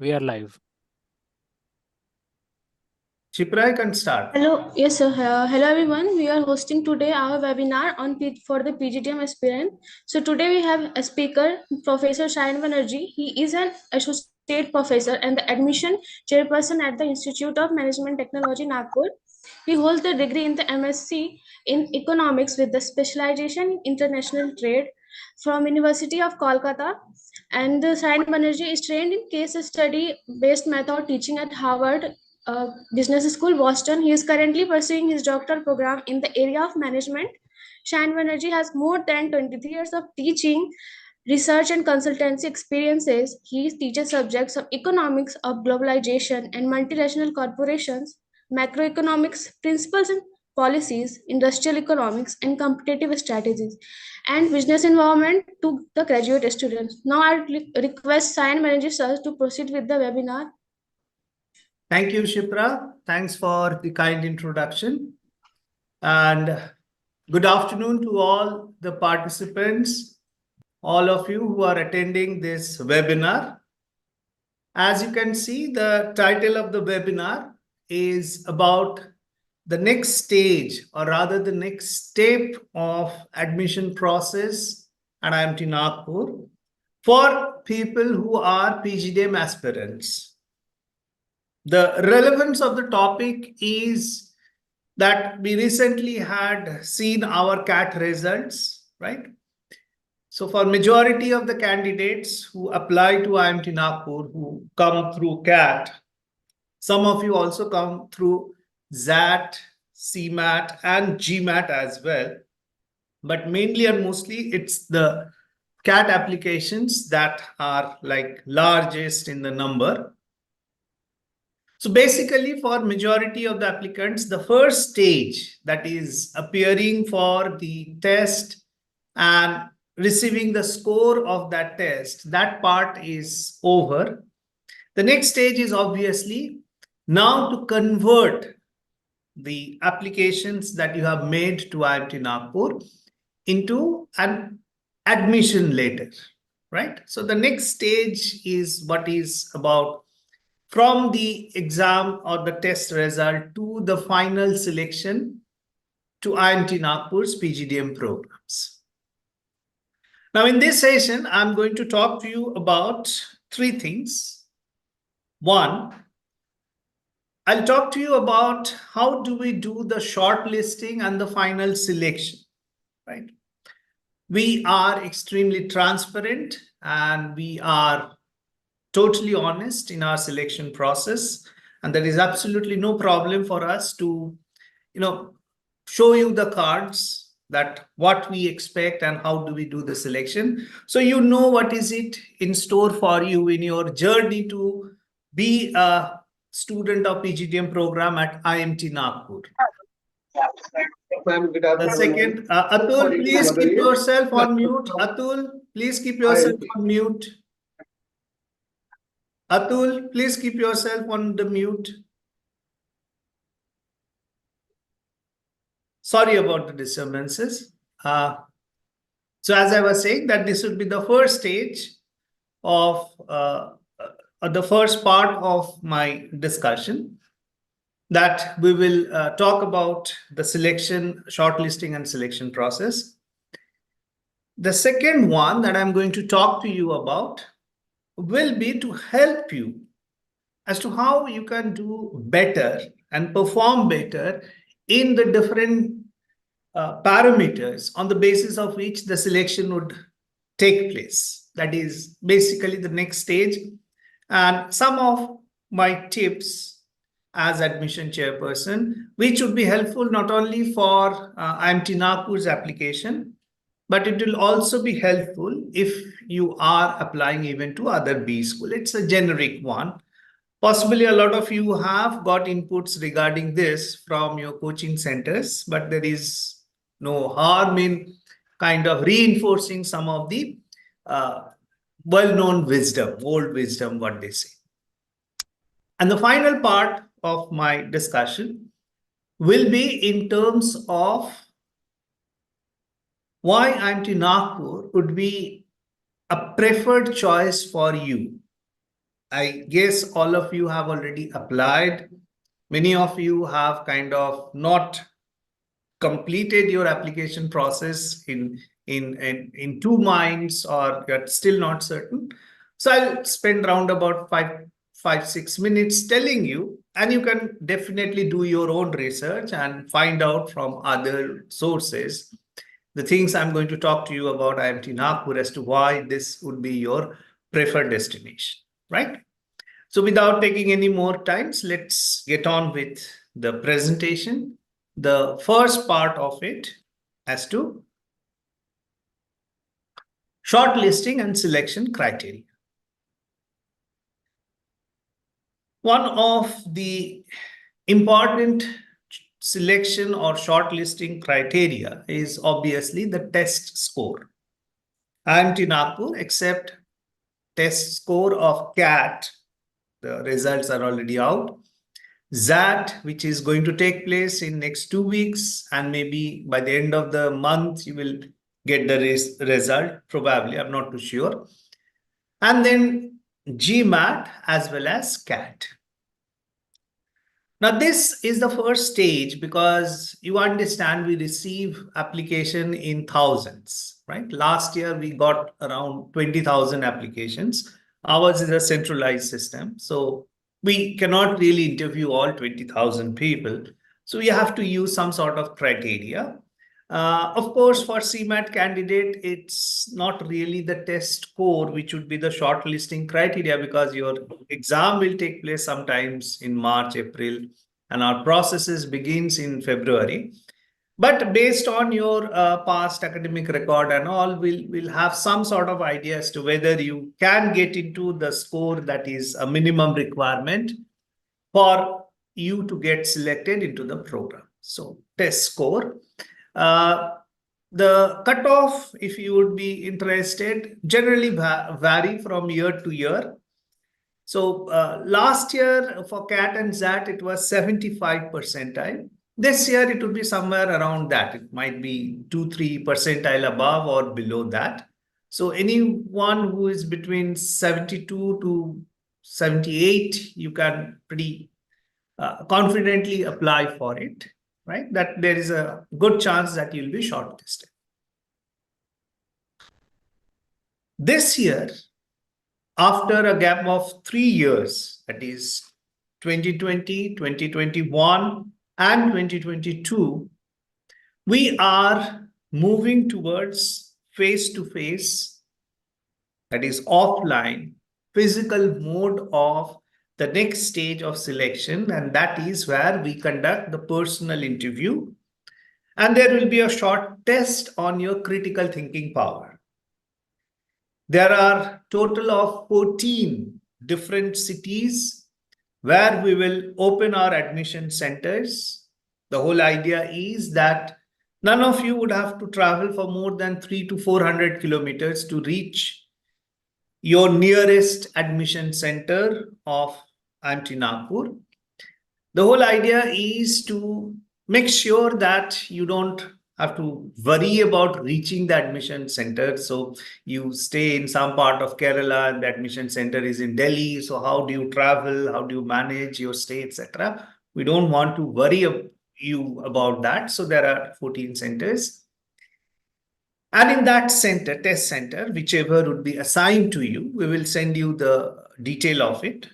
We are live. Shipra, can start. Hello, yes, sir. Hello, everyone. We are hosting today our webinar for the PGDM aspirant. So today we have a speaker, Professor Shayan Banerjee. He is an associate professor and the admission chairperson at the Institute of Management Technology, Nagpur. He holds the degree in the MSc in Economics with the specialization in International Trade from University of Kolkata. And Shayan Banerjee is trained in case study based method teaching at Harvard Business School, Boston. He is currently pursuing his doctoral program in the area of management. Shan Banerjee has more than 23 years of teaching, research, and consultancy experiences. He teaches subjects of economics of globalization and multinational corporations, macroeconomics, principles and policies, industrial economics, and competitive strategies, and business environment to the graduate students. Now, I request Science Banerjee sir to proceed with the webinar. Thank you, Shipra. Thanks for the kind introduction. And good afternoon to all the participants, all of you who are attending this webinar. As you can see, the title of the webinar is about the next stage, or rather the next step of admission process at IMT Nagpur for people who are PGDM aspirants. The relevance of the topic is that we recently had seen our CAT results, right? So for majority of the candidates who apply to IMT Nagpur, who come through CAT, some of you also come through ZAT, CMAT, and GMAT as well. But mainly and mostly it's the CAT applications that are like largest in the number. So basically, for majority of the applicants, the first stage, that is appearing for the test and receiving the score of that test, that part is over. The next stage is obviously now to convert the applications that you have made to IMT Nagpur into an admission letter, right? So the next stage is what is about from the exam or the test result to the final selection to IMT Nagpur's PGDM programs. Now, in this session, I'm going to talk to you about three things. One, I'll talk to you about how do we do the shortlisting and the final selection, right? We are extremely transparent and we are totally honest in our selection process, and there is absolutely no problem for us to show you the cards that what we expect and how do we do the selection, so you know what is it in store for you in your journey to be a student of PGDM program at IMT Nagpur. The second, Atul, please keep yourself on mute. Atul, please keep yourself on mute. Atul, please keep yourself on the mute. Sorry about the disturbances. So as I was saying, that this would be the first stage of the first part of my discussion, that we will talk about the selection, shortlisting and selection process. The second one that I'm going to talk to you about will be to help you as to how you can do better and perform better in the different parameters on the basis of which the selection would take place. That is basically the next stage. And some of my tips as admission chairperson, which would be helpful not only for IMT Nagpur's application, but it will also be helpful if you are applying even to other B school. It's a generic one. Possibly a lot of you have got inputs regarding this from your coaching centers, but there is no harm in kind of reinforcing some of the well-known wisdom, old wisdom, what they say. And the final part of my discussion will be in terms of why IMT Nagpur would be a preferred choice for you I guess all of you have already applied. Many of you have kind of not completed your application process in two minds, or you're still not certain. So I'll spend around about 6 minutes telling you, and you can definitely do your own research and find out from other sources the things I'm going to talk to you about IMT Nagpur as to why this would be your preferred destination, right? So without taking any more times, let's get on with the presentation. The first part of it as to shortlisting and selection criteria. One of the important selection or shortlisting criteria is obviously the test score. IMT Nagpur accept test score of CAT. The results are already out. ZAT, which is going to take place in next 2 weeks, and maybe by the end of the month you will get the result, probably, I'm not too sure. And then GMAT as well as CAT. Now, this is the first stage because you understand we receive application in thousands, right? Last year, we got around 20,000 applications. Ours is a centralized system. So we cannot really interview all 20,000 people. So we have to use some sort of criteria. Of course, for CMAT candidate, it's not really the test score, which would be the shortlisting criteria, because your exam will take place sometimes in March, April, and our processes begins in February. But based on your past academic record and all, we'll have some sort of idea as to whether you can get into the score that is a minimum requirement for you to get selected into the program. So test score. The cutoff, if you would be interested, generally vary from year to year. So last year for CAT and ZAT, it was 75 percentile. This year, it would be somewhere around that. It might be 2-3 percentile above or below that. So anyone who is between 72 to 78, you can pretty confidently apply for it, right? That there is a good chance that you'll be shortlisted. This year, after a gap of 3 years, that is 2020, 2021, and 2022, we are moving towards face-to-face, that is offline, physical mode of the next stage of selection, and that is where we conduct the personal interview, and there will be a short test on your critical thinking power. There are total of 14 different cities where we will open our admission centers. The whole idea is that none of you would have to travel for more than 300 to 400 kilometers to reach your nearest admission center of IMT Nagpur. The whole idea is to make sure that you don't have to worry about reaching the admission center. So you stay in some part of Kerala and the admission center is in Delhi. So how do you travel? How do you manage your stay, etc.? We don't want to worry you about that. So there are 14 centers. And in that center, test center, whichever would be assigned to you, we will send you the detail of it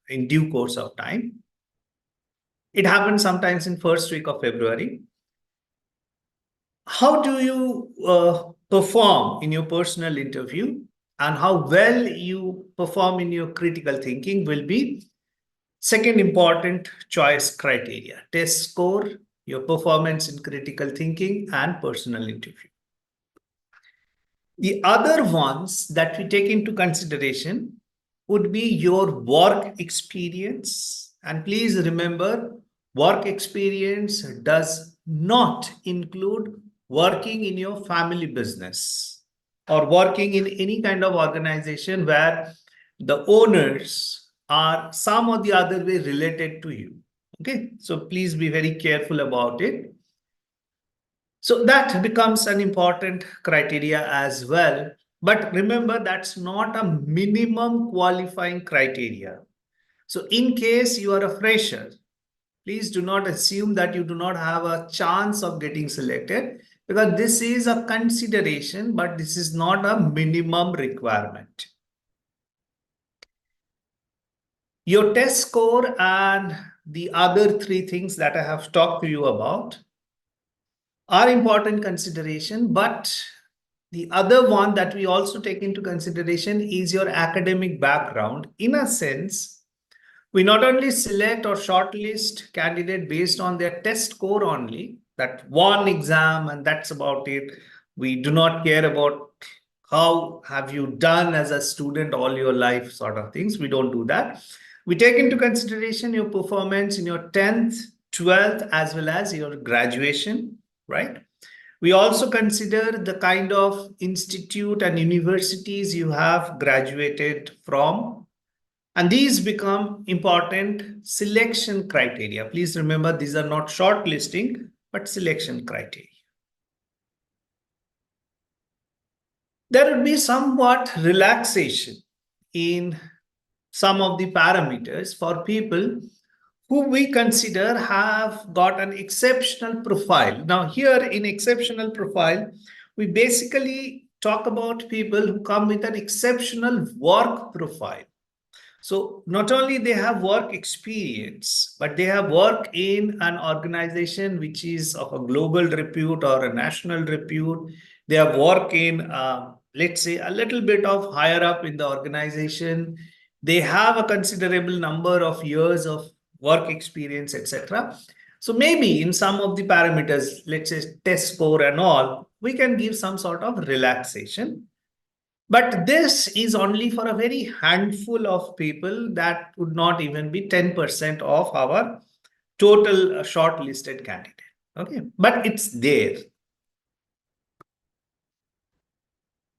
in due course of time. It happens sometimes in first week of February. How do you perform in your personal interview and how well you perform in your critical thinking will be second important choice criteria: test score, your performance in critical thinking, and personal interview. The other ones that we take into consideration would be your work experience. And please remember, work experience does not include working in your family business or working in any kind of organization where the owners are some or the other way related to you. Okay, so please be very careful about it. So that becomes an important criteria as well. But remember, that's not a minimum qualifying criteria. So in case you are a fresher, please do not assume that you do not have a chance of getting selected, because this is a consideration, but this is not a minimum requirement. Your test score and the other three things that I have talked to you about are important consideration, but the other one that we also take into consideration is your academic background. In a sense, we not only select or shortlist candidate based on their test score only, that one exam and that's about it. We do not care about how have you done as a student all your life sort of things. We don't do that. We take into consideration your performance in your 10th, 12th, as well as your graduation, right? We also consider the kind of institute and universities you have graduated from, and these become important selection criteria. Please remember, these are not shortlisting, but selection criteria. There would be somewhat relaxation in some of the parameters for people who we consider have got an exceptional profile. Now, here in exceptional profile, we basically talk about people who come with an exceptional work profile. So not only they have work experience, but they have work in an organization which is of a global repute or a national repute. They have work in, let's say, a little bit of higher up in the organization. They have a considerable number of years of work experience, etc. So maybe in some of the parameters, let's say test score and all, we can give some sort of relaxation. But this is only for a very handful of people. That would not even be 10% of our total shortlisted candidate. Okay, but it's there.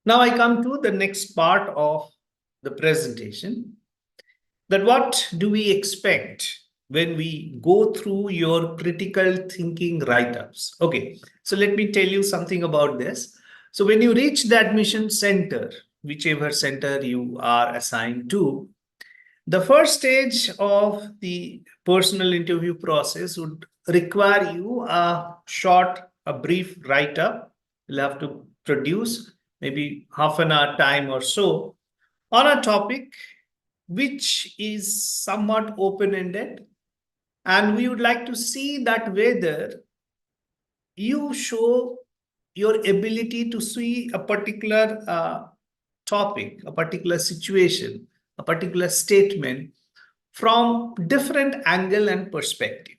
Now I come to the next part of the presentation, that what do we expect when we go through your critical thinking write-ups? Okay, so let me tell you something about this. So when you reach the admission center, whichever center you are assigned to, the first stage of the personal interview process would require you a brief write-up. You'll have to produce maybe half an hour time or so on a topic which is somewhat open-ended. And we would like to see that whether you show your ability to see a particular topic, a particular situation, a particular statement from different angle and perspective.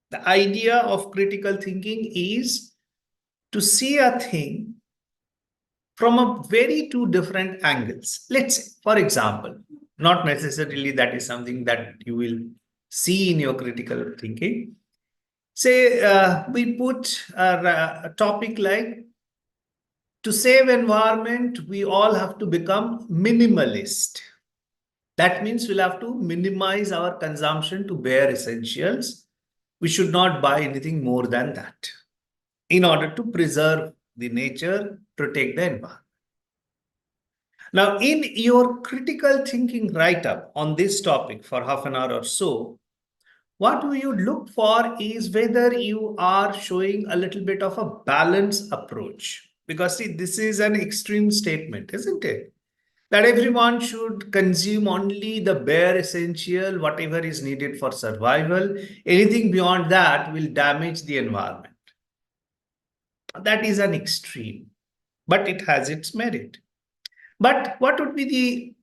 The idea of critical thinking is to see a thing from a very two different angles. Let's say, for example, not necessarily that is something that you will see in your critical thinking. Say we put a topic like, to save environment, we all have to become minimalist. That means we'll have to minimize our consumption to bare essentials. We should not buy anything more than that in order to preserve the nature, protect the environment. Now, in your critical thinking write-up on this topic for half an hour or so, what we would look for is whether you are showing a little bit of a balanced approach. Because see, this is an extreme statement, isn't it? That everyone should consume only the bare essential, whatever is needed for survival. Anything beyond that will damage the environment. That is an extreme, but it has its merit. But what would be the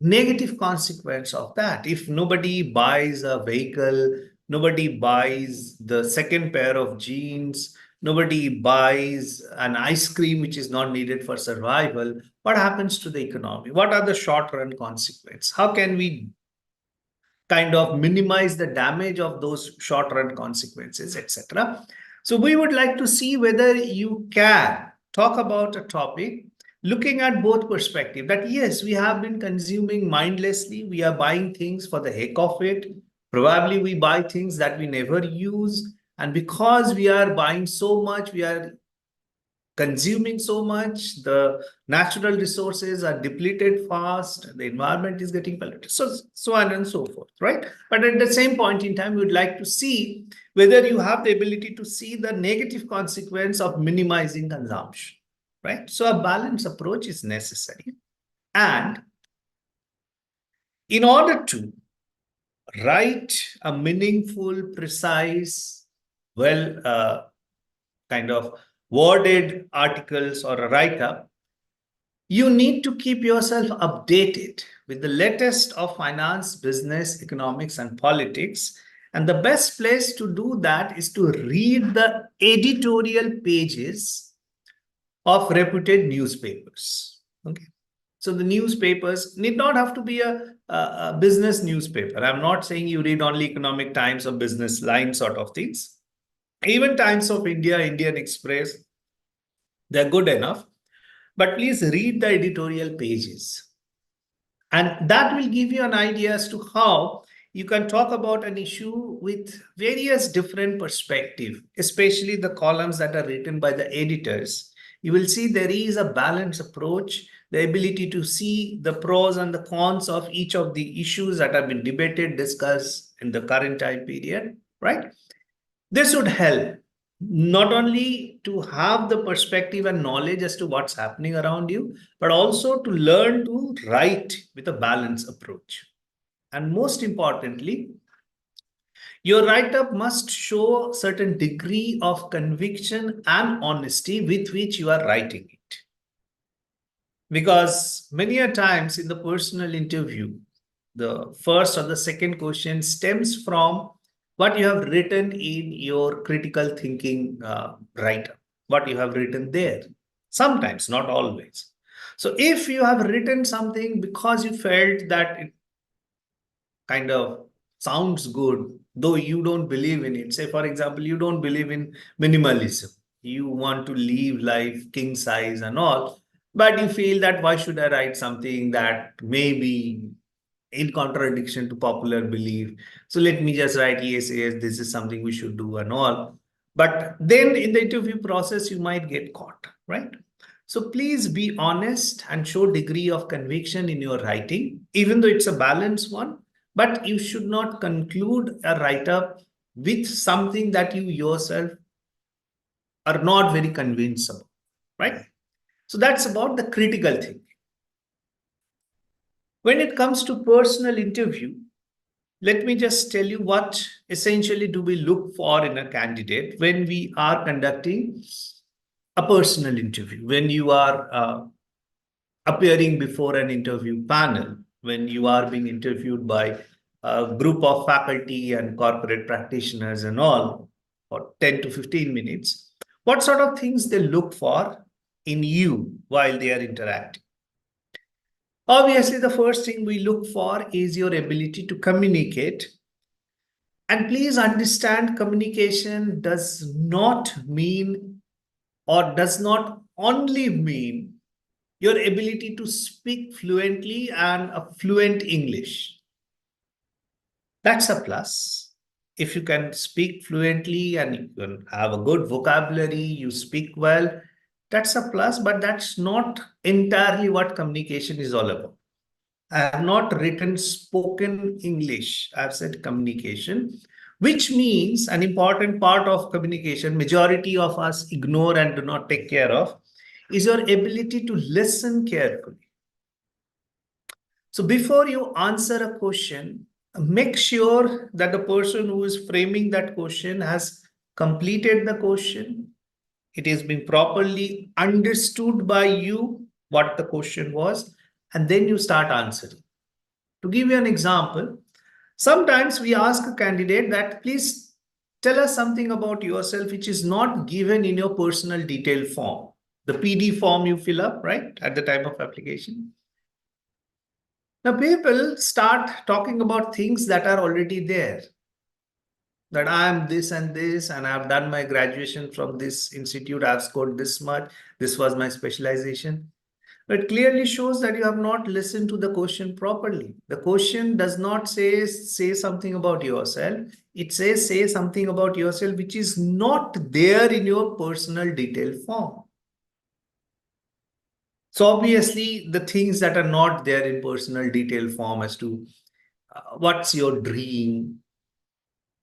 negative consequence of that? If nobody buys a vehicle, nobody buys the second pair of jeans, nobody buys an ice cream which is not needed for survival, what happens to the economy? What are the short-run consequences? How can we kind of minimize the damage of those short-run consequences, etc.? So we would like to see whether you can talk about a topic looking at both perspectives, that yes, we have been consuming mindlessly. We are buying things for the heck of it. Probably we buy things that we never use. And because we are buying so much, we are consuming so much, the natural resources are depleted fast, the environment is getting polluted, so on and so forth, right? But at the same point in time, we would like to see whether you have the ability to see the negative consequence of minimizing consumption, right? So a balanced approach is necessary. And in order to write a meaningful, precise, well kind of worded articles or a write-up, you need to keep yourself updated with the latest of finance, business, economics, and politics. And the best place to do that is to read the editorial pages of reputed newspapers. Okay. So the newspapers need not have to be a business newspaper. I'm not saying you read only Economic Times or Business Line sort of things. Even Times of India, Indian Express, they're good enough. But please read the editorial pages. And that will give you an idea as to how you can talk about an issue with various different perspectives, especially the columns that are written by the editors. You will see there is a balanced approach, the ability to see the pros and the cons of each of the issues that have been debated, discussed in the current time period, right? This would help not only to have the perspective and knowledge as to what's happening around you, but also to learn to write with a balanced approach. And most importantly, your write-up must show certain degree of conviction and honesty with which you are writing it. Because many a times in the personal interview, the first or the second question stems from what you have written in your critical thinking write-up, what you have written there. Sometimes, not always. So if you have written something because you felt that it kind of sounds good, though you don't believe in it. Say, for example, you don't believe in minimalism. You want to live life king size and all, but you feel that why should I write something that may be in contradiction to popular belief? So let me just write, yes, yes, this is something we should do and all. But then in the interview process, you might get caught, right? So please be honest and show degree of conviction in your writing, even though it's a balanced one. But you should not conclude a write-up with something that you yourself are not very convinced about, right? So that's about the critical thing. When it comes to personal interview, let me just tell you what essentially do we look for in a candidate when we are conducting a personal interview, when you are appearing before an interview panel, when you are being interviewed by a group of faculty and corporate practitioners and all for 10 to 15 minutes, what sort of things they look for in you while they are interacting. Obviously, the first thing we look for is your ability to communicate. And please understand, communication does not mean or does not only mean your ability to speak fluently and a fluent English. That's a plus. If you can speak fluently and you can have a good vocabulary, you speak well, that's a plus, but that's not entirely what communication is all about. I have not written spoken English. I've said communication, which means an important part of communication, majority of us ignore and do not take care of, is your ability to listen carefully. So before you answer a question, make sure that the person who is framing that question has completed the question. It has been properly understood by you what the question was, and then you start answering. To give you an example, sometimes we ask a candidate that please tell us something about yourself which is not given in your personal detail form, the PD form you fill up, right, at the time of application. Now, people start talking about things that are already there. That I am this and this, and I've done my graduation from this institute, I've scored this much, this was my specialization. It clearly shows that you have not listened to the question properly. The question does not say something about yourself. It says say something about yourself which is not there in your personal detail form. So obviously, the things that are not there in personal detail form as to what's your dream,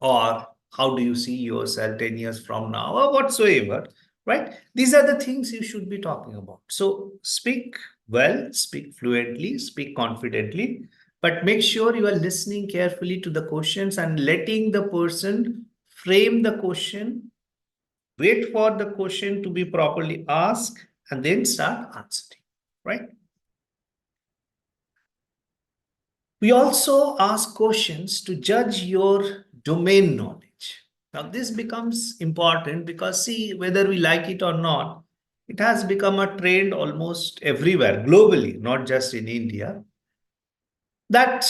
or how do you see yourself 10 years from now, or whatsoever, right? These are the things you should be talking about. So speak well, speak fluently, speak confidently, but make sure you are listening carefully to the questions and letting the person frame the question, wait for the question to be properly asked, and then start answering, right? We also ask questions to judge your domain knowledge. Now, this becomes important because, see, whether we like it or not, it has become a trend almost everywhere, globally, not just in India, that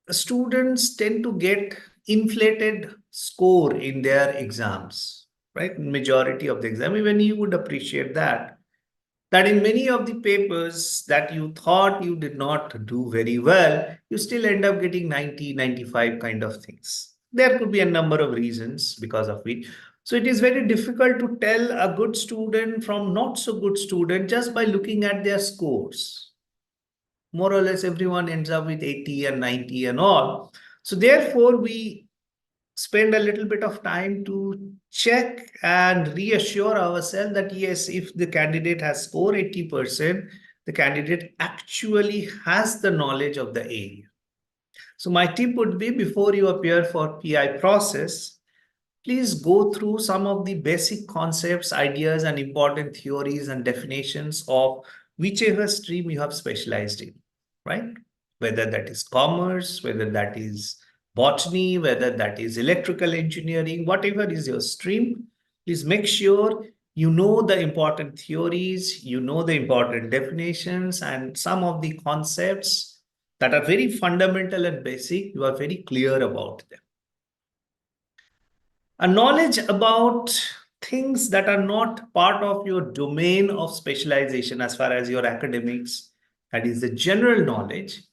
students tend to get inflated score in their exams, right? Majority of the exam, even you would appreciate that in many of the papers that you thought you did not do very well, you still end up getting 90, 95 kind of things. There could be a number of reasons because of it. So it is very difficult to tell a good student from not so good student just by looking at their scores. More or less everyone ends up with 80 and 90 and all. So therefore, we spend a little bit of time to check and reassure ourselves that yes, if the candidate has scored 80%, the candidate actually has the knowledge of the area. So my tip would be, before you appear for PI process, please go through some of the basic concepts, ideas, and important theories and definitions of whichever stream you have specialized in, right? Whether that is commerce, whether that is botany, whether that is electrical engineering, whatever is your stream, please make sure you know the important theories, you know the important definitions, and some of the concepts that are very fundamental and basic, you are very clear about them. A knowledge about things that are not part of your domain of specialization as far as your academics, that is the general knowledge,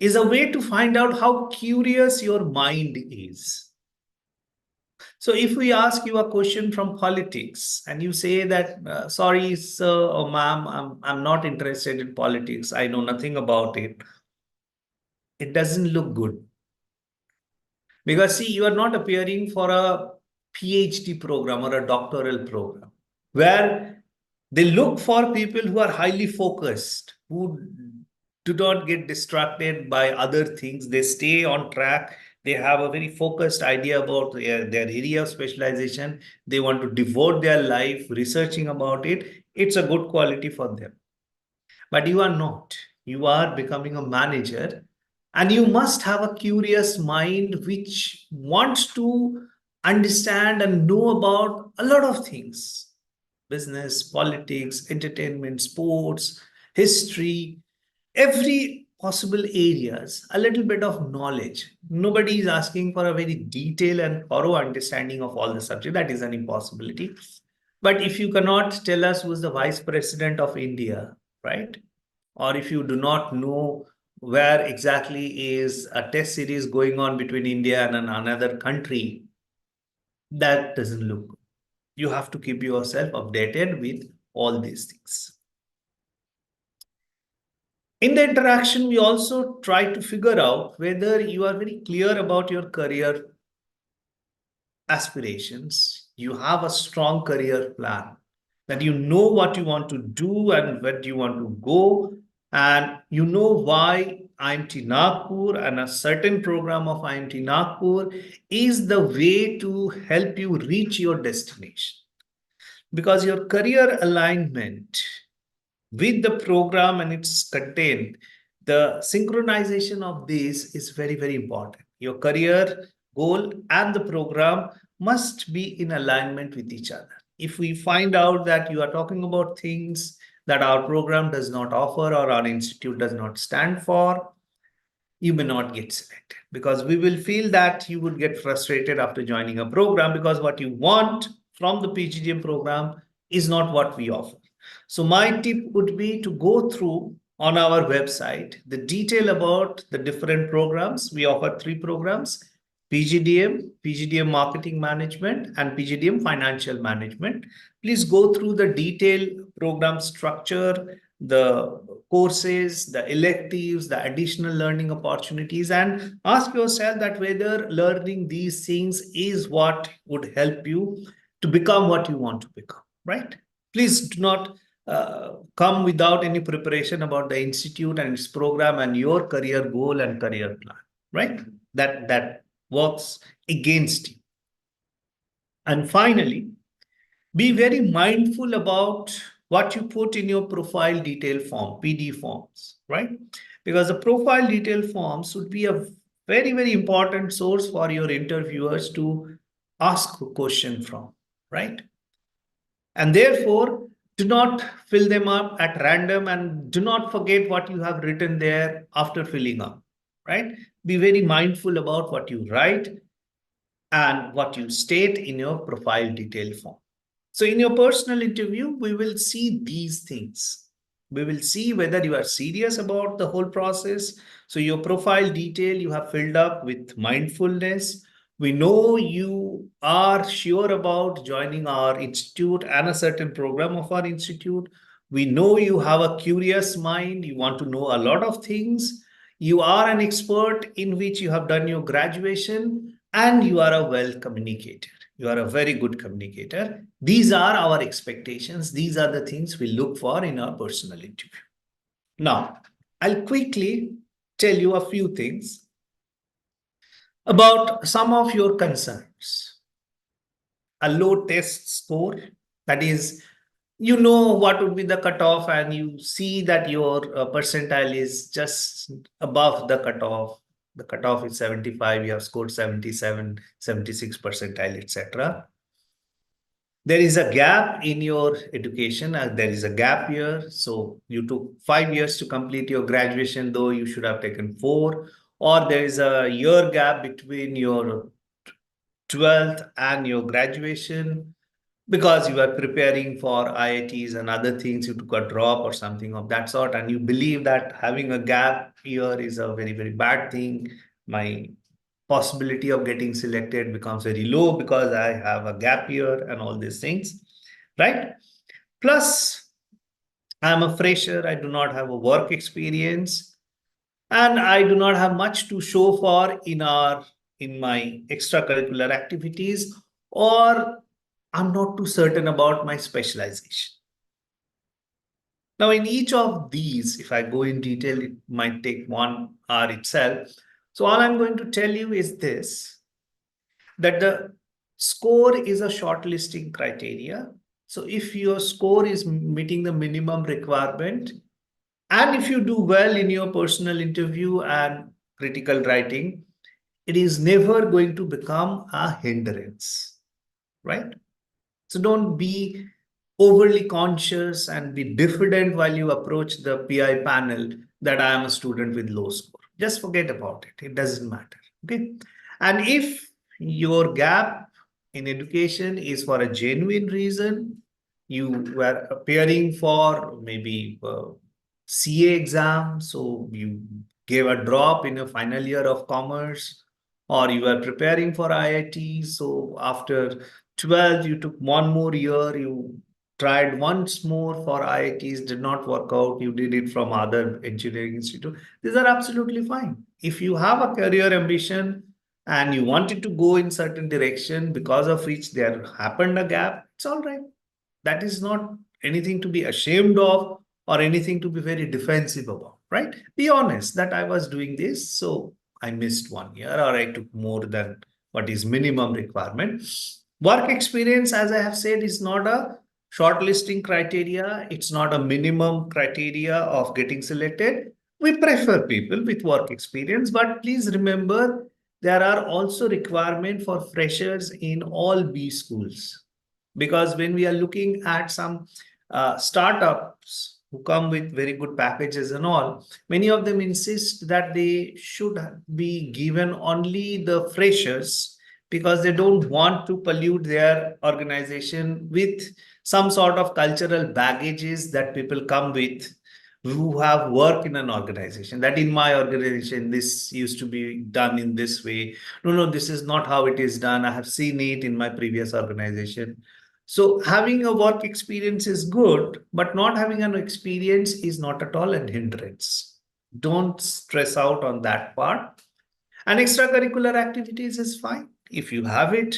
is a way to find out how curious your mind is. So if we ask you a question from politics and you say that, sorry, sir or ma'am, I'm not interested in politics, I know nothing about it, it doesn't look good. Because see, you are not appearing for a PhD program or a doctoral program where they look for people who are highly focused, who do not get distracted by other things. They stay on track. They have a very focused idea about their area of specialization. They want to devote their life researching about it. It's a good quality for them. But you are not. You are becoming a manager, and you must have a curious mind which wants to understand and know about a lot of things: business, politics, entertainment, sports, history, every possible areas, a little bit of knowledge. Nobody is asking for a very detailed and thorough understanding of all the subject. That is an impossibility. But if you cannot tell us who is the vice president of India, right? Or if you do not know where exactly is a test series going on between India and another country, that doesn't look good. You have to keep yourself updated with all these things. In the interaction, we also try to figure out whether you are very clear about your career aspirations, you have a strong career plan, that you know what you want to do and where you want to go, and you know why IMT Nagpur and a certain program of IMT Nagpur is the way to help you reach your destination. Because your career alignment with the program and its content, the synchronization of this is very, very important. Your career goal and the program must be in alignment with each other. If we find out that you are talking about things that our program does not offer or our institute does not stand for, you may not get selected, because we will feel that you would get frustrated after joining a program because what you want from the PGDM program is not what we offer. So my tip would be to go through on our website the detail about the different programs. We offer 3 programs: PGDM, PGDM Marketing Management, and PGDM Financial Management. Please go through the detailed program structure, the courses, the electives, the additional learning opportunities, and ask yourself that whether learning these things is what would help you to become what you want to become, right? Please do not come without any preparation about the institute and its program and your career goal and career plan, right? That works against you. And finally, be very mindful about what you put in your profile detail form, PD forms, right? Because the profile detail forms would be a very, very important source for your interviewers to ask a question from, right? And therefore, do not fill them up at random and do not forget what you have written there after filling up, right? Be very mindful about what you write and what you state in your profile detail form. So, in your personal interview, we will see these things. We will see whether you are serious about the whole process. So, your profile detail you have filled up with mindfulness. We know you are sure about joining our institute and a certain program of our institute. We know you have a curious mind. You want to know a lot of things. You are an expert in which you have done your graduation and you are a well communicator. You are a very good communicator. These are our expectations. These are the things we look for in our personal interview. Now, I'll quickly tell you a few things about some of your concerns. A low test score, that is, you know what would be the cutoff, and you see that your percentile is just above the cutoff. The cutoff is 75, you have scored 77, 76 percentile, etc. There is a gap in your education, there is a gap year. So you took 5 years to complete your graduation, though you should have taken 4. Or there is a year gap between your 12th and your graduation because you are preparing for IITs and other things, you took a drop or something of that sort, and you believe that having a gap year is a very, very bad thing. My possibility of getting selected becomes very low because I have a gap year and all these things, right? Plus, I'm a fresher, I do not have a work experience, and I do not have much to show for in my extracurricular activities, or I'm not too certain about my specialization. Now, in each of these, if I go in detail, it might take 1 hour itself. So all I'm going to tell you is this, that the score is a shortlisting criteria. So if your score is meeting the minimum requirement, and if you do well in your personal interview and critical writing, it is never going to become a hindrance, right? So don't be overly conscious and be diffident while you approach the PI panel that I am a student with low score. Just forget about it. It doesn't matter. Okay. And if your gap in education is for a genuine reason, you were appearing for maybe CA exam, so you gave a drop in your final year of commerce, or you were preparing for IIT, so after 12th you took one more year, you tried once more for IITs, did not work out, you did it from other engineering institute. These are absolutely fine. If you have a career ambition and you wanted to go in certain direction because of which there happened a gap, it's all right. That is not anything to be ashamed of or anything to be very defensive about, right? Be honest that I was doing this, so I missed 1 year or I took more than what is minimum requirement. Work experience, as I have said, is not a shortlisting criteria. It's not a minimum criteria of getting selected. We prefer people with work experience, but please remember there are also requirements for freshers in all B schools. Because when we are looking at some startups who come with very good packages and all, many of them insist that they should be given only the freshers because they don't want to pollute their organization with some sort of cultural baggages that people come with who have worked in an organization, that in my organization this used to be done in this way. No, this is not how it is done. I have seen it in my previous organization. So having a work experience is good, but not having an experience is not at all an hindrance. Don't stress out on that part. And extracurricular activities is fine. If you have it,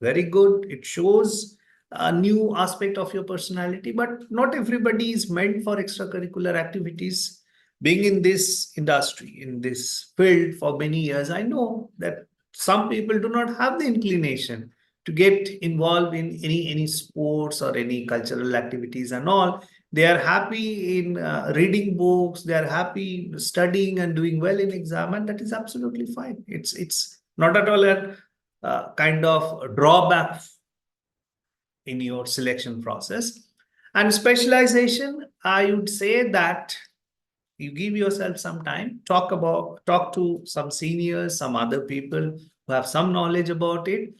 very good. It shows a new aspect of your personality, but not everybody is meant for extracurricular activities. Being in this industry, in this field for many years, I know that some people do not have the inclination to get involved in any sports or any cultural activities and all. They are happy in reading books, they are happy studying and doing well in exam, and that is absolutely fine. It's not at all a kind of drawback in your selection process. And specialization, I would say that you give yourself some time, talk to some seniors, some other people who have some knowledge about it.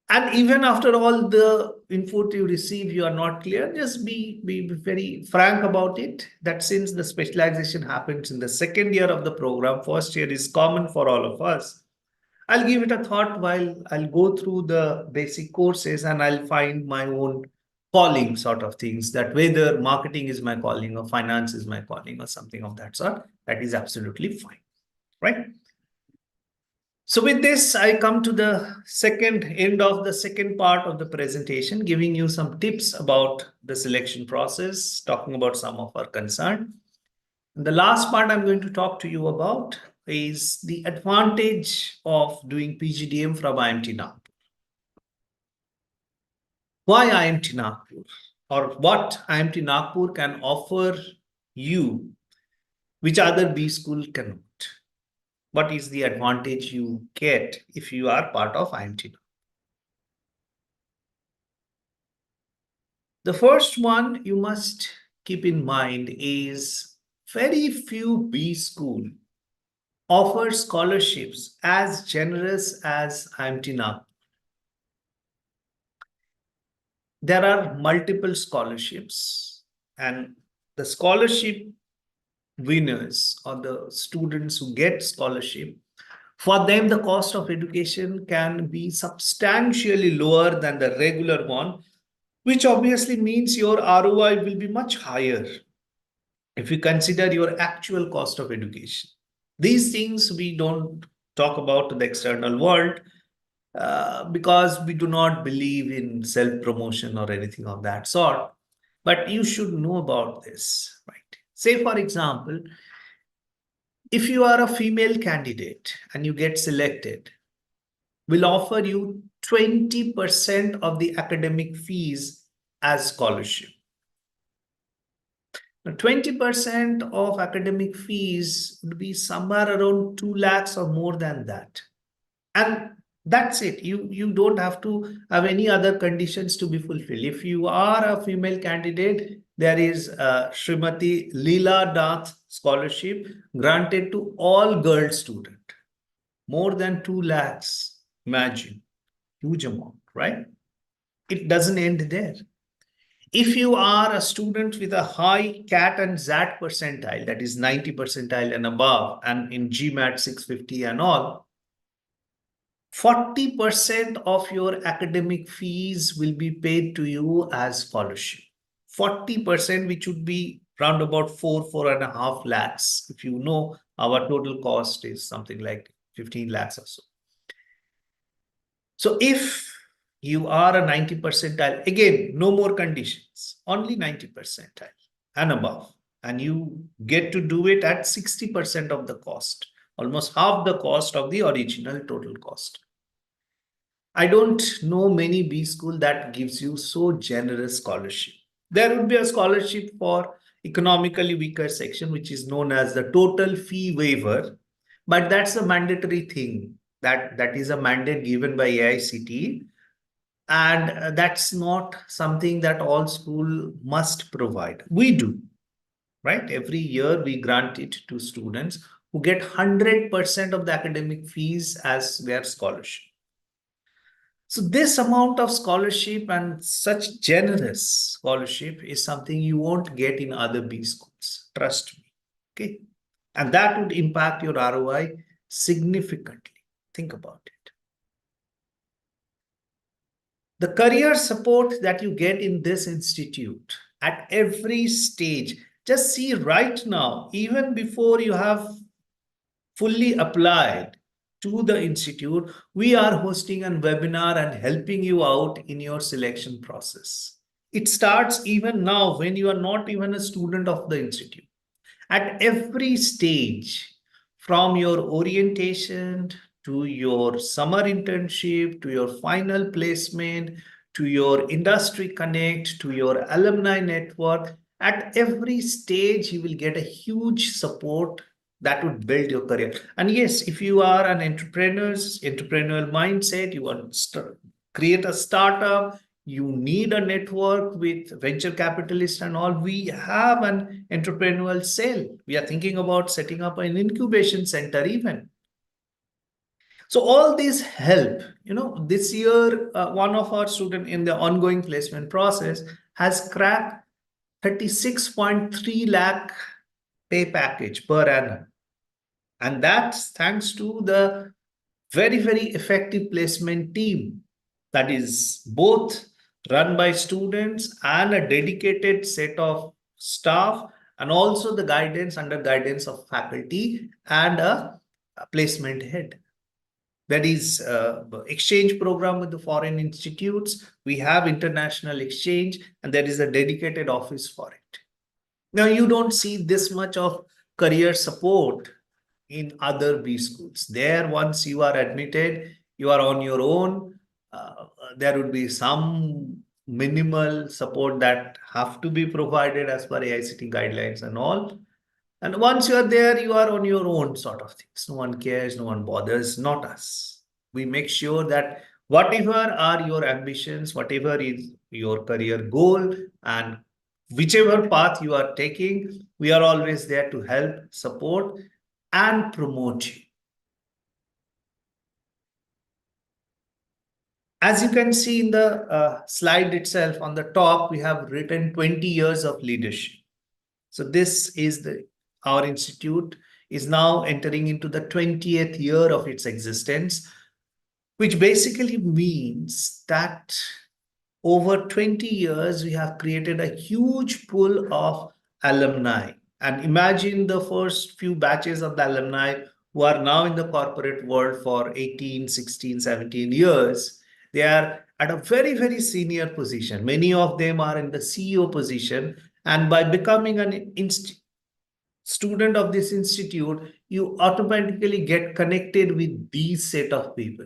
And even after all the input you receive, you are not clear, just be very frank about it, that since the specialization happens in the second year of the program, first year is common for all of us. I'll give it a thought while I'll go through the basic courses and I'll find my own calling sort of things, that whether marketing is my calling or finance is my calling or something of that sort. That is absolutely fine, right? So with this, I come to the second end of the second part of the presentation, giving you some tips about the selection process, talking about some of our concern. And the last part I'm going to talk to you about is the advantage of doing PGDM from IMT Nagpur. Why IMT Nagpur? Or what IMT Nagpur can offer you, which other B school cannot? What is the advantage you get if you are part of IMT? The first one you must keep in mind is very few B school offer scholarships as generous as IMT Nagpur. There are multiple scholarships, and the scholarship winners or the students who get scholarship, for them the cost of education can be substantially lower than the regular one, which obviously means your ROI will be much higher if you consider your actual cost of education. These things we don't talk about to the external world because we do not believe in self promotion or anything of that sort. But you should know about this, right? Say, for example, if you are a female candidate and you get selected, we'll offer you 20% of the academic fees as scholarship. Now, 20% of academic fees would be somewhere around 2 lakhs or more than that. And that's it. You don't have to have any other conditions to be fulfilled. If you are a female candidate, there is a Srimati Leela Nath scholarship granted to all girl student. More than 2 lakhs. Imagine. Huge amount, right? It doesn't end there. If you are a student with a high CAT and ZAT percentile, that is 90 percentile and above, and in GMAT 650 and all, 40% of your academic fees will be paid to you as scholarship. 40%, which would be round about 4.5 lakhs. If you know, our total cost is something like 15 lakhs or so. So if you are a 90 percentile, again, no more conditions, only 90 percentile and above, and you get to do it at 60% of the cost, almost half the cost of the original total cost. I don't know many B school that gives you so generous scholarship. There would be a scholarship for economically weaker section, which is known as the total fee waiver, but that's a mandatory thing. That is a mandate given by AICTE, and that's not something that all school must provide. We do, right? Every year we grant it to students who get 100% of the academic fees as their scholarship. So this amount of scholarship and such generous scholarship is something you won't get in other B schools. Trust me. Okay. And that would impact your ROI significantly. Think about it. The career support that you get in this institute at every stage, just see right now, even before you have fully applied to the institute, we are hosting a webinar and helping you out in your selection process. It starts even now when you are not even a student of the institute. At every stage, from your orientation to your summer internship to your final placement to your industry connect to your alumni network, at every stage you will get a huge support that would build your career. And yes, if you are an entrepreneurial mindset, you want to create a startup, you need a network with venture capitalists and all. We have an entrepreneurial cell. We are thinking about setting up an incubation center even. So all these help. This year, one of our students in the ongoing placement process has cracked 36.3 lakh pay package per annum. And that's thanks to the very, very effective placement team that is both run by students and a dedicated set of staff, and also the guidance under guidance of faculty and a placement head. That is exchange program with the foreign institutes. We have international exchange and there is a dedicated office for it. Now, you don't see this much of career support in other B schools. There, once you are admitted, you are on your own. There would be some minimal support that have to be provided as per AICT guidelines and all. And once you are there, you are on your own sort of things. No one cares, no one bothers, not us. We make sure that whatever are your ambitions, whatever is your career goal, and whichever path you are taking, we are always there to help, support, and promote you. As you can see in the slide itself, on the top, we have written 20 years of leadership. So this is our institute is now entering into the 20th year of its existence, which basically means that over 20 years, we have created a huge pool of alumni. And imagine the first few batches of the alumni who are now in the corporate world for 18, 16, 17 years. They are at a very, very senior position. Many of them are in the CEO position. And by becoming an student of this institute, you automatically get connected with these set of people.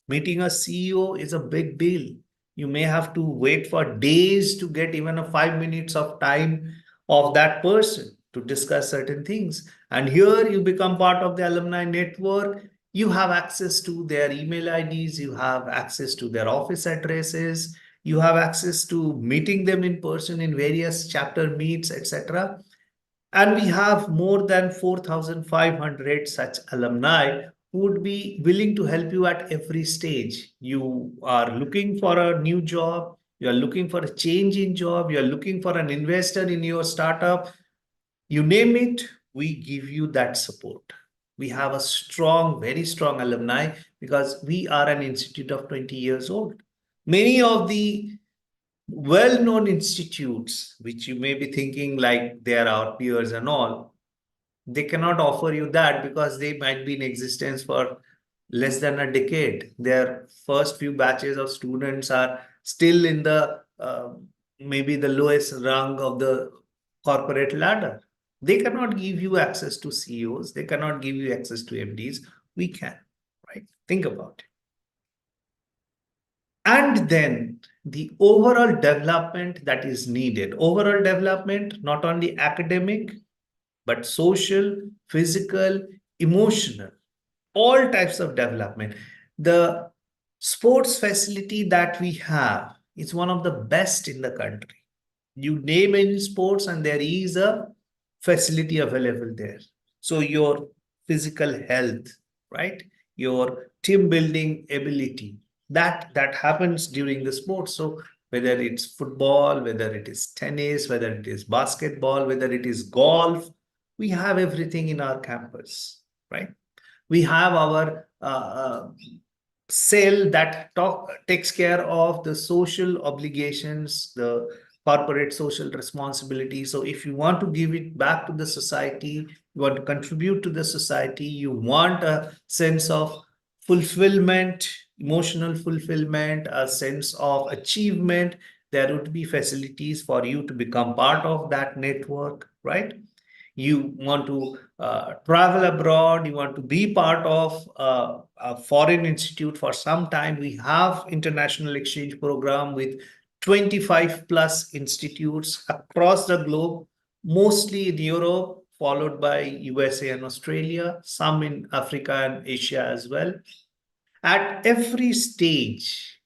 Meeting a CEO is a big deal. You may have to wait for days to get even a 5 minutes of time of that person to discuss certain things. And here you become part of the alumni network. You have access to their email IDs, you have access to their office addresses, you have access to meeting them in person in various chapter meets, etc. And we have more than 4,500 such alumni who would be willing to help you at every stage. You are looking for a new job, you are looking for a change in job, you are looking for an investor in your startup. You name it, we give you that support. We have a strong, very strong alumni because we are an institute of 20 years old. Many of the well-known institutes, which you may be thinking like they are our peers and all, they cannot offer you that because they might be in existence for less than a decade. Their first few batches of students are still in the maybe the lowest rung of the corporate ladder. They cannot give you access to CEOs. They cannot give you access to MDs. We can, right? Think about it. And then the overall development that is needed. Overall development, not only academic, but social, physical, emotional, all types of development. The sports facility that we have is one of the best in the country. You name any sports and there is a facility available there. So your physical health, right? Your team building ability, that happens during the sport. So whether it's football, whether it is tennis, whether it is basketball, whether it is golf, we have everything in our campus, right? We have our cell that takes care of the social obligations, the corporate social responsibility. So if you want to give it back to the society, you want to contribute to the society, you want a sense of fulfillment, emotional fulfillment, a sense of achievement, there would be facilities for you to become part of that network, right? You want to travel abroad, you want to be part of a foreign institute for some time. We have international exchange program with 25 plus institutes across the globe, mostly in Europe, followed by USA and Australia, some in Africa and Asia as well. At every stage,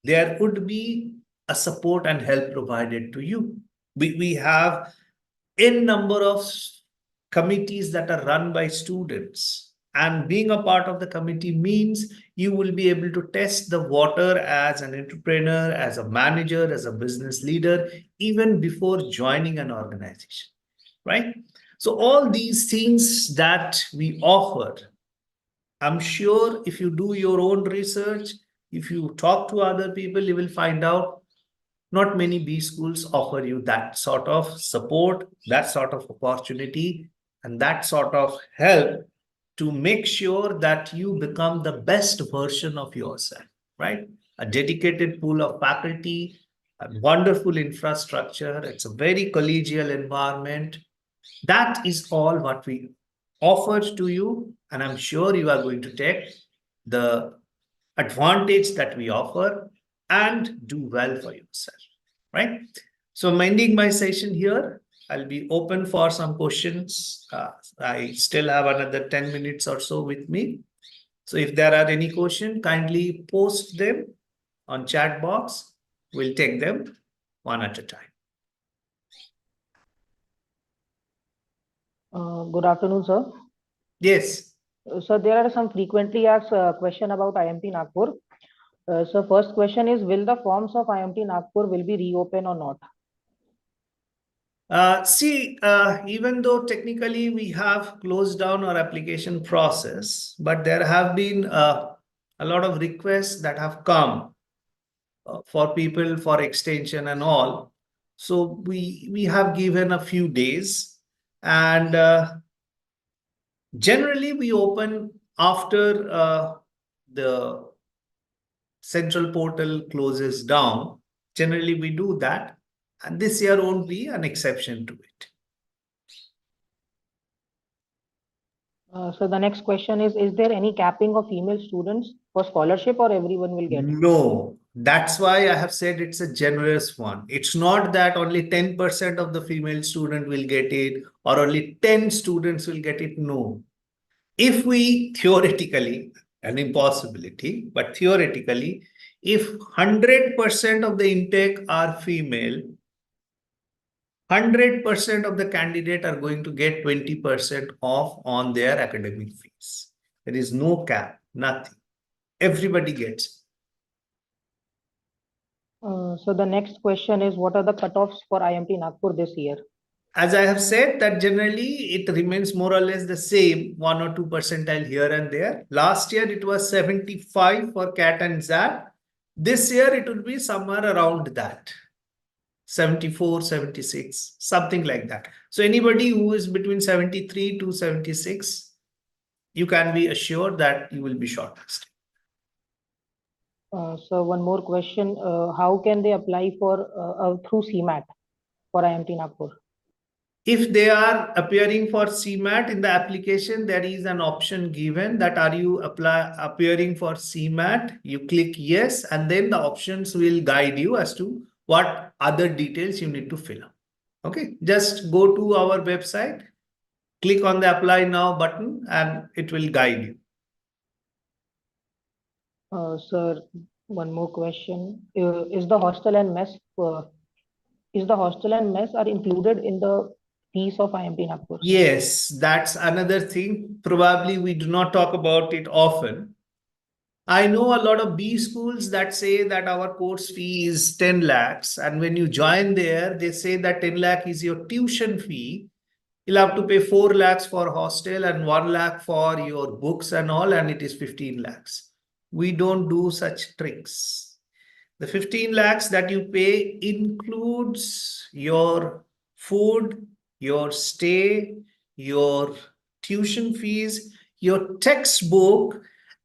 there would be a support and help provided to you. We have in number of committees that are run by students, and being a part of the committee means you will be able to test the water as an entrepreneur, as a manager, as a business leader, even before joining an organization, right? So all these things that we offer, I'm sure if you do your own research, if you talk to other people, you will find out not many B schools offer you that sort of support, that sort of opportunity, and that sort of help to make sure that you become the best version of yourself, right? A dedicated pool of faculty, a wonderful infrastructure, it's a very collegial environment. That is all what we offer to you, and I'm sure you are going to take the advantage that we offer and do well for yourself, right? So I'm ending my session here. I'll be open for some questions. I still have another 10 minutes or so with me. So if there are any questions, kindly post them on chat box. We'll take them one at a time. Good afternoon, sir. Yes. So there are some frequently asked question about IMT Nagpur. So first question is, will the forms of IMT Nagpur will be reopened or not? Even though technically we have closed down our application process, but there have been a lot of requests that have come for people for extension and all. So we have given a few days, and generally we open after the central portal closes down. Generally we do that, and this year won't be an exception to it. So the next question is there any capping of female students for scholarship, or everyone will get it? No, that's why I have said it's a generous one. It's not that only 10% of the female student will get it or only 10 students will get it. No. If we theoretically, an impossibility, but theoretically, if 100% of the intake are female, 100% of the candidate are going to get 20% off on their academic fees. There is no cap, nothing. Everybody gets it. So the next question is, what are the cutoffs for IMT Nagpur this year? As I have said, that generally it remains more or less the same, 1 or 2 percentile here and there. Last year it was 75 for CAT and XAT. This year it would be somewhere around that, 74, 76, something like that. So anybody who is between 73 to 76, you can be assured that you will be shortlisted. So one more question, how can they apply for through CMAT for IMT Nagpur? If they are appearing for CMAT in the application, there is an option given that are you appearing for CMAT? You click yes, and then the options will guide you as to what other details you need to fill up. Okay, just go to our website, click on the apply now button, and it will guide you. Sir, one more question. Is the hostel and mess are included in the fees of IMT Nagpur? Yes, that's another thing. Probably we do not talk about it often. I know a lot of B schools that say that our course fee is 10 lakhs. And when you join there, they say that 10 lakh is your tuition fee. You'll have to pay 4 lakhs for hostel and 1 lakh for your books and all, and it is 15 lakhs. we don't do such tricks. The 15 lakhs that you pay includes your food, your stay, your tuition fees, your textbook,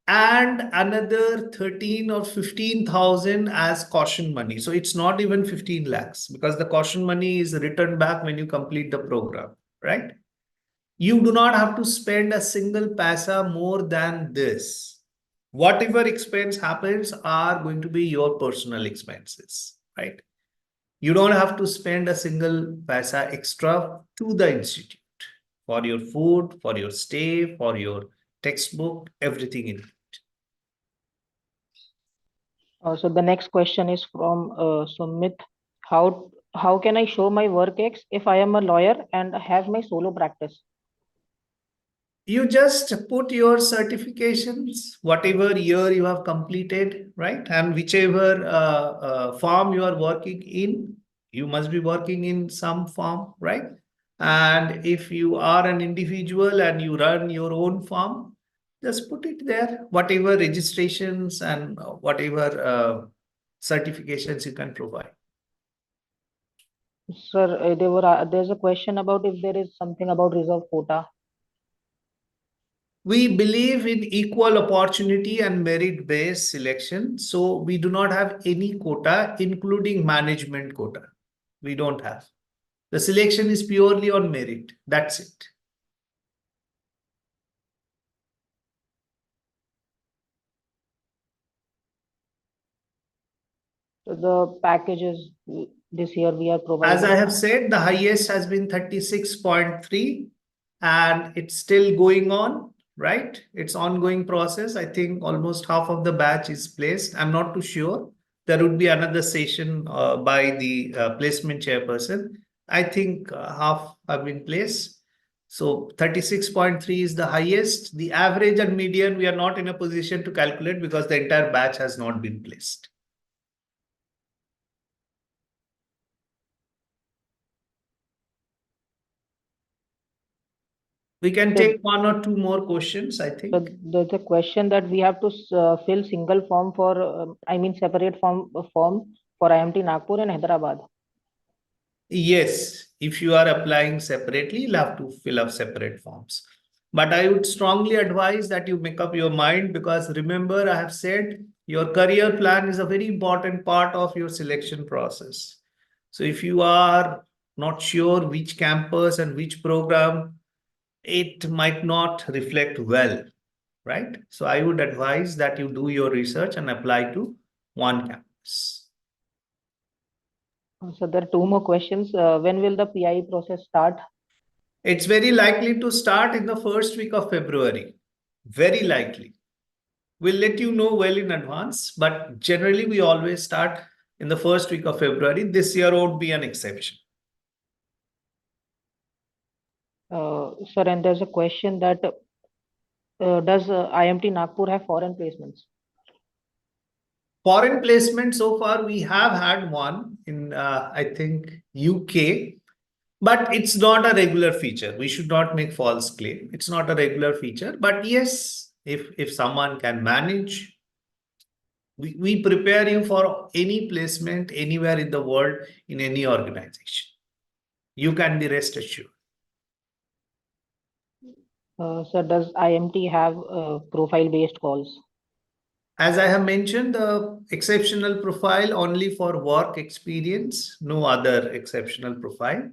and another 13 or 15,000 as caution money. So it's not even 15 lakhs because the caution money is returned back when you complete the program, right? You do not have to spend a single paisa more than this. Whatever expense happens are going to be your personal expenses, right? You don't have to spend a single paisa extra to the institute for your food, for your stay, for your textbook, everything in it. So the next question is from Sumit. How can I show my work ex if I am a lawyer and have my solo practice? You just put your certifications, whatever year you have completed, right? And whichever farm you are working in, you must be working in some farm, right? And if you are an individual and you run your own farm, just put it there, whatever registrations and whatever certifications you can provide. Sir, there's a question about if there is something about reserve quota. We believe in equal opportunity and merit-based selection. So we do not have any quota, including management quota. We don't have. The selection is purely on merit. That's it. So the packages this year we are providing. As I have said, the highest has been 36.3 and it's still going on, right? It's ongoing process. I think almost half of the batch is placed. I'm not too sure. There would be another session by the placement chairperson. I think half have been placed. So 36.3 is the highest. The average and median, we are not in a position to calculate because the entire batch has not been placed. We can take one or two more questions, I think. So there's a question that we have to fill single form for, separate form for IMT Nagpur and Hyderabad. Yes, if you are applying separately, you'll have to fill up separate forms. But I would strongly advise that you make up your mind because remember, I have said your career plan is a very important part of your selection process. So if you are not sure which campus and which program, it might not reflect well, right? So I would advise that you do your research and apply to one campus. So there are two more questions. When will the PI process start? It's very likely to start in the first week of February. Very likely. We'll let you know well in advance, but generally we always start in the first week of February. This year won't be an exception. Sir, and there's a question that does IMT Nagpur have foreign placements? Foreign placement, so far we have had one in, I think, UK, but it's not a regular feature. We should not make false claim. It's not a regular feature, but yes, if someone can manage, we prepare you for any placement anywhere in the world in any organization. You can be rest assured. Sir, does IMT have profile-based calls? As I have mentioned, the exceptional profile only for work experience, no other exceptional profile.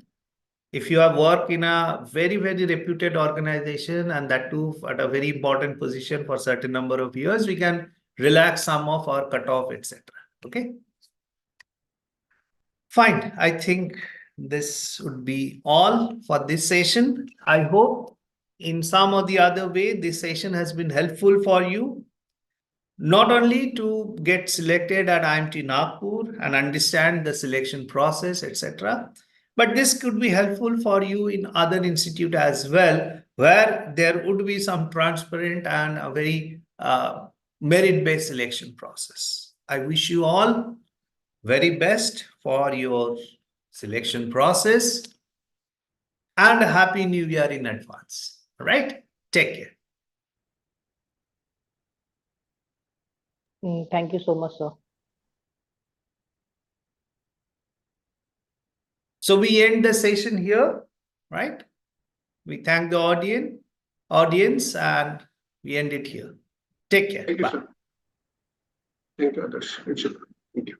If you have worked in a very, very reputed organization and that too at a very important position for a certain number of years, we can relax some of our cutoff, etc. Okay. Fine. I think this would be all for this session. I hope in some or the other way, this session has been helpful for you, not only to get selected at IMT Nagpur and understand the selection process, etc. But this could be helpful for you in other institute as well, where there would be some transparent and a very merit-based selection process. I wish you all very best for your selection process and a happy new year in advance. All right? Take care. Thank you so much, sir. So we end the session here, right? We thank the audience, and we end it here. Take care. Thank you, Bye. sir. Thank you, Adarsh. Thank you.